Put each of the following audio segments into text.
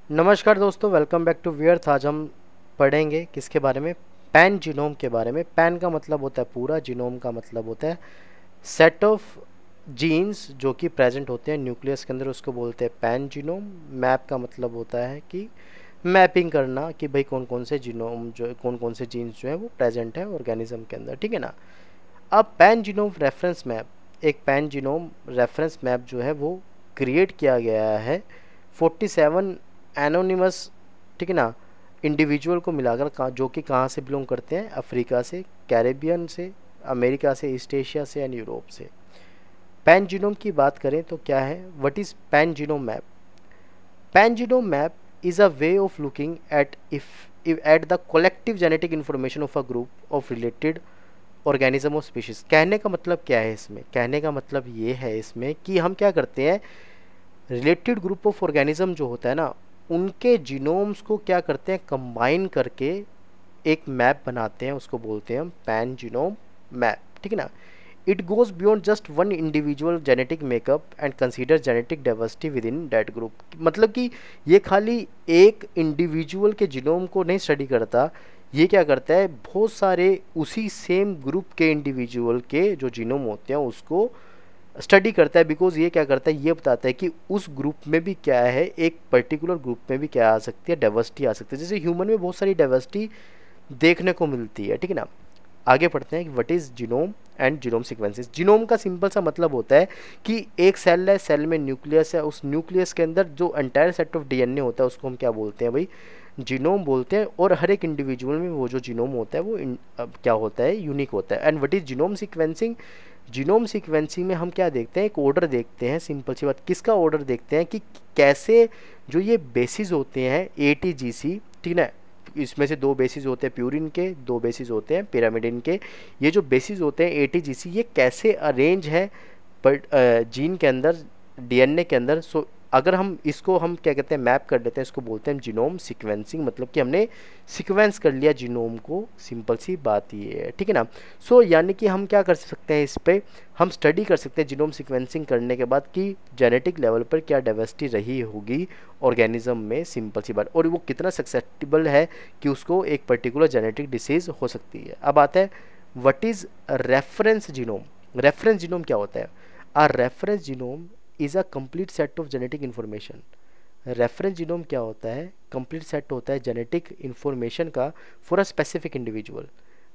नमस्कार दोस्तों, welcome back to व्यर्थ। आज हम पढ़ेंगे किसके बारे में? पैन जीनोम के बारे में। पैन का मतलब होता है पूरा, जीनोम का मतलब होता है सेट ऑफ जीन्स जो कि प्रेजेंट होते हैं न्यूक्लियस के अंदर, उसको बोलते हैं पैन जीनोम। मैप का मतलब होता है कि मैपिंग करना कि भाई कौन कौन से जीनोम जो कौन कौन से जीन्स जो है वो प्रेजेंट है ऑर्गेनिज्म के अंदर, ठीक है ना। अब पैन जीनोम रेफरेंस मैप, एक पैन जीनोम रेफरेंस मैप जो है वो क्रिएट किया गया है 47 एनोनिमस, ठीक है ना, इंडिविजुअल को मिलाकर, जो कि कहाँ से बिलोंग करते हैं? अफ्रीका से, कैरेबियन से, अमेरिका से, ईस्ट एशिया से एंड यूरोप से। पैन जीनोम की बात करें तो क्या है? What is pan genome map? Pan genome map is a way of looking at if at the collective genetic information of a group of related organism or species। कहने का मतलब क्या है इसमें? कहने का मतलब ये है इसमें कि हम क्या करते हैं, रिलेटेड ग्रुप ऑफ ऑर्गेनिज्म जो होता है ना, उनके जीनोम्स को क्या करते हैं, कंबाइन करके एक मैप बनाते हैं, उसको बोलते हैं हम पैन जीनोम मैप, ठीक है ना। It goes beyond just one individual genetic makeup and consider genetic diversity with in that group. मतलब कि ये खाली एक इंडिविजुअल के जीनोम को नहीं स्टडी करता, ये क्या करता है, बहुत सारे उसी सेम ग्रुप के इंडिविजुअल के जो जीनोम होते हैं उसको स्टडी करता है। बिकॉज ये क्या करता है, ये बताता है कि उस ग्रुप में भी क्या है, एक पर्टिकुलर ग्रुप में भी क्या आ सकती है, डाइवर्सिटी आ सकती है। जैसे ह्यूमन में बहुत सारी डाइवर्सिटी देखने को मिलती है, ठीक है ना। आगे पढ़ते हैं कि what is genome and genome sequences. Genome का सिंपल सा मतलब होता है कि एक सेल है, सेल में न्यूक्लियस है, उस न्यूक्लियस के अंदर जो एंटायर सेट ऑफ डीएनए होता है उसको हम क्या बोलते हैं भाई? जीनोम बोलते हैं। और हर एक इंडिविजुअल में वो जो जीनोम होता है वो क्या होता है, यूनिक होता है। And what is genome sequencing? Genome sequencing में हम क्या देखते हैं, एक ऑर्डर देखते हैं। सिंपल सी बात, किसका ऑर्डर देखते हैं कि कैसे जो ये बेसिस होते हैं ATGC, ठीक है ना, इसमें से दो बेसिस होते हैं प्यूरिन के, दो बेसिस होते हैं पिरामिडिन के। ये जो बेसिस होते हैं ATGC, ये कैसे अरेंज है पर जीन के अंदर, DNA के अंदर। सो अगर हम इसको हम क्या कहते हैं, मैप कर देते हैं, इसको बोलते हैं जीनोम सीक्वेंसिंग। मतलब कि हमने सीक्वेंस कर लिया जीनोम को, सिंपल सी बात ये है, ठीक है ना। सो यानी कि हम क्या कर सकते हैं, इस पे हम स्टडी कर सकते हैं जीनोम सीक्वेंसिंग करने के बाद कि जेनेटिक लेवल पर क्या डाइवर्सिटी रही होगी ऑर्गेनिज्म में, सिंपल सी बात, और वो कितना सक्सेप्टेबल है कि उसको एक पर्टिकुलर जेनेटिक डिसीज हो सकती है। अब आता है what is reference genome. Reference genome क्या होता है? A reference genome is a complete set of genetic information. Reference genome क्या होता है? कंप्लीट सेट होता है जेनेटिक इन्फॉर्मेशन का for a specific individual.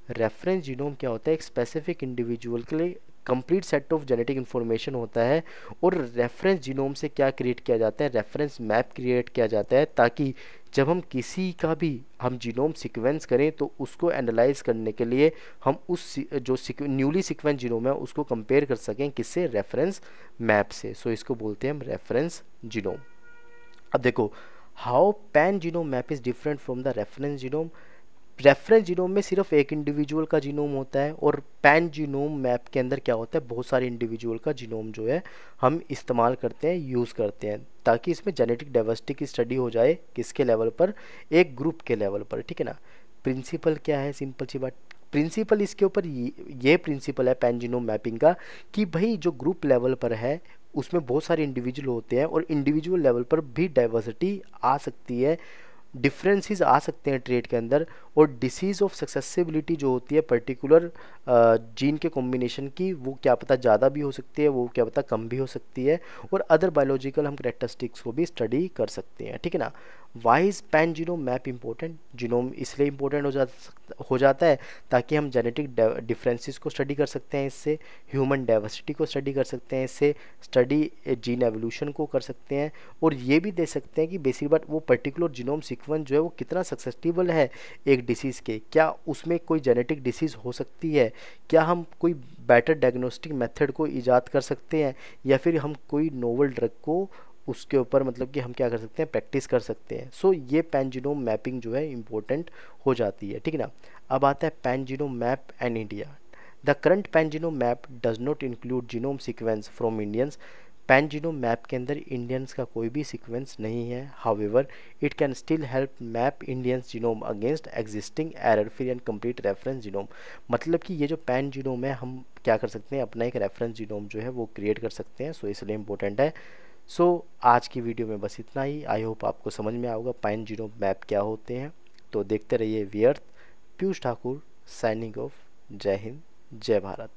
Reference genome क्या होता है? एक स्पेसिफिक इंडिविजुअल के लिए complete set of genetic information होता है। और रेफरेंस जीनोम से क्या क्रिएट किया जाता है, रेफरेंस मैप क्रिएट किया जाता है, ताकि जब हम किसी का भी हम जीनोम सीक्वेंस करें तो उसको एनालाइज करने के लिए हम उस जो न्यूली सीक्वेंस जीनोम है उसको कंपेयर कर सकें, किससे? रेफरेंस मैप से। सो इसको बोलते हैं हम रेफरेंस जीनोम। अब देखो, how pan genome map is different from the reference genome. Reference genome में सिर्फ एक इंडिविजुअल का जीनोम होता है, और पैन जीनोम मैप के अंदर क्या होता है, बहुत सारे इंडिविजुअल का जीनोम जो है हम इस्तेमाल करते हैं, यूज़ करते हैं, ताकि इसमें जेनेटिक डाइवर्सिटी की स्टडी हो जाए। किसके लेवल पर? एक ग्रुप के लेवल पर, ठीक है ना। प्रिंसिपल क्या है? सिंपल सी बात, प्रिंसिपल इसके ऊपर ये प्रिंसिपल है पैन जीनोम मैपिंग का कि भाई जो ग्रुप लेवल पर है उसमें बहुत सारे इंडिविजुअल होते हैं, और इंडिविजुअल लेवल पर भी डाइवर्सिटी आ सकती है, डिफरेंसेस आ सकते हैं ट्रेड के अंदर। और डिसीज़ ऑफ सक्सेसिबिलिटी जो होती है पर्टिकुलर जीन के कॉम्बिनेशन की, वो क्या पता ज़्यादा भी हो सकती है, वो क्या पता कम भी हो सकती है। और अदर बायोलॉजिकल हम करेक्टरिस्टिक्स को भी स्टडी कर सकते हैं, ठीक है ना। Why is pan genome map important? Genome इसलिए इंपॉर्टेंट हो जाता है ताकि हम जेनेटिक डिफरेंसेस को स्टडी कर सकते हैं, इससे ह्यूमन डाइवर्सिटी को स्टडी कर सकते हैं, इससे स्टडी जीन एवोल्यूशन को कर सकते हैं, और ये भी दे सकते हैं कि बेसिक बात वो पर्टिकुलर जीनोम सीक्वेंस जो है वो कितना सक्सेसिबल है एक डिसीज़ के, क्या उसमें कोई जेनेटिक डिसीज़ हो सकती है, क्या हम कोई बेटर डायग्नोस्टिक मेथड को ईजाद कर सकते हैं, या फिर हम कोई नोवल ड्रग को उसके ऊपर मतलब कि हम क्या कर सकते हैं, प्रैक्टिस कर सकते हैं। सो ये पैन जीनोम मैपिंग जो है इंपॉर्टेंट हो जाती है, ठीक है ना। अब आता है pan genome map and India. The current pan genome map does not include genome sequence from Indians. Pan genome map के अंदर इंडियंस का कोई भी सीक्वेंस नहीं है। However it can still help map Indians genome against existing error free and complete reference genome. मतलब कि ये जो पैन जीनोम है हम क्या कर सकते हैं, अपना एक रेफरेंस जीनोम जो है वो क्रिएट कर सकते हैं। सो इसलिए इंपॉर्टेंट है। आज की वीडियो में बस इतना ही। आई होप आपको समझ में आएगा पैन जीनोम मैप क्या होते हैं। तो देखते रहिए we earth. Piyush Thakur signing off. Jai Hind, जय भारत।